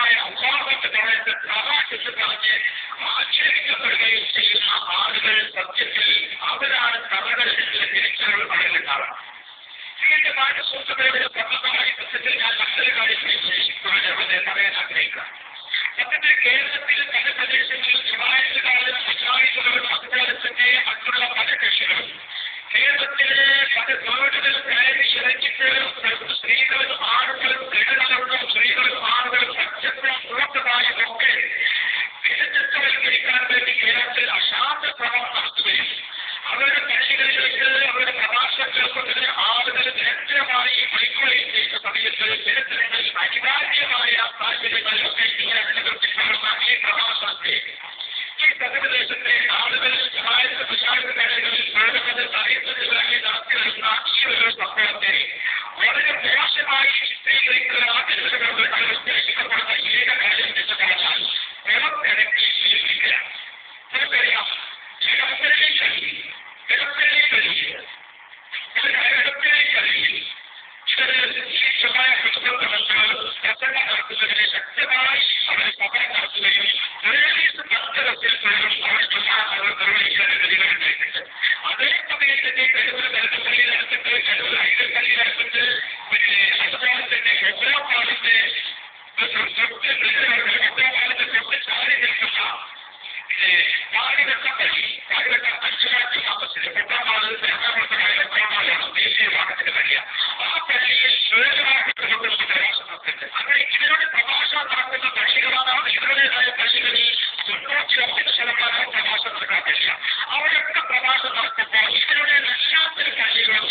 ദൈവമായ അല്ലാഹുവിന്റെ സമയത്ത് പ്രകാശിച്ച് പറഞ്ഞ് ആക്ഷേപിക്കപ്പെടുകയും ചെയ്യുന്ന ആളുകൾ സത്യത്തിൽ അവരാണ് തറകളിൽ തിരിച്ചറിവ് പറയുന്നുണ്ടാവുക. ഇതിന്റെ മാനസുഹൃത്തുക്കളുടെ പ്രമുഖമായി സത്യത്തിൽ ഞാൻ മറ്റൊരു കാര്യം പറയാൻ ആഗ്രഹിക്കാം. സത്യത്തിൽ കേരളത്തിൽ പല പ്രദേശങ്ങളിലും ജമാഅത്തുകാരും മുജാഹിദുകളും അതുപോലെ തന്നെ മറ്റുള്ള പല കക്ഷികളും കേരളത്തിലെ പല വീടുകളിൽ കയറി ഇറങ്ങിയിട്ട് സ്ത്രീകളും ആളുകളും പെണ്ണുകളും സ്ത്രീകളും ആളുകളും സത്യത്തിലും പൂർണ്ണമായതൊക്കെ വ്യക്തിത്വവൽക്കരിക്കാൻ വേണ്ടി കേരളത്തിൽ അശാന്ത ശ്രമം നടത്തുകയും അവരുടെ പള്ളികളിലേക്ക് അവരുടെ പ്രഭാഷണം കേൾക്കുന്നതിന് ആളുകൾ നിരന്തരമായി വൈകുകയും ചെയ്യുന്ന സമയത്ത് ചരിത്രങ്ങളിൽ അനിവാര്യമായ സാഹചര്യങ്ങളിലൊക്കെ ഇങ്ങനെ നിലനിർത്തിക്കൊള്ളുന്ന ഈ പ്രഭാഷണത്തെ ഈ സത്യപ്രദേശത്തെ ആളുകൾ ജമാഅത്ത് മുജാഹിദ് മേഖലകളിൽ പ്രവർത്തന സാഹിത്യത്തിലായി നടത്തിവരുന്ന ഈ ഒരു സംഭവത്തെ വളരെ മോശമായി ചിത്രീകരിക്കുക എന്നതുകൊണ്ട് ഉദ്ദേശിക്കപ്പെടുന്ന ഏക കാര്യം എന്ന് പറഞ്ഞാൽ പുറത്തിറക്കി സ്വീകരിക്കുക. നമുക്കറിയാം ശക്തമായ പ്രസംഗം നടത്തുന്നതിനെ ശക്തമായി അവർ സമരം നടത്തുകയും പോലീസ് ഭക്തരത്തിൽ അവർ നിർവഹിക്കാൻ ഗതികളുണ്ടായിട്ടുണ്ട്. അതേ സമയത്ത് കഴിവ് കരുതപ്പള്ളിയിലെടുത്തിട്ട് കഴിവ് ഹൈദർപ്പള്ളിയിലെടുത്തിട്ട് പിന്നെ അതുപോലെ തന്നെ ഹെബ്രോപാലിന്റെ തൊട്ട് ചാരി നിൽക്കുന്ന പാടിവെട്ട അഞ്ചുമാറ്റി താമസിച്ചത് പെട്ടാമാള് എറണാകുളത്തുമായ എറണാകുളമാണ് ദേശീയ ഭാഗത്തിന് പള്ളിയ. ആ പള്ളിയിൽ പ്രഭാഷണം നടത്തുന്നത്. അങ്ങനെ ഇതിലൂടെ പ്രഭാഷണം നടത്തുന്ന പള്ളികളാണ് ഇവരുടേതായ പള്ളികളിൽ 99% പ്രഭാഷണം നടക്കാൻ പറ്റില്ല. അവരൊക്കെ പ്രഭാഷണം നടത്തുമ്പോൾ ഇവരുടെ എല്ലാത്തൊരു പള്ളികളും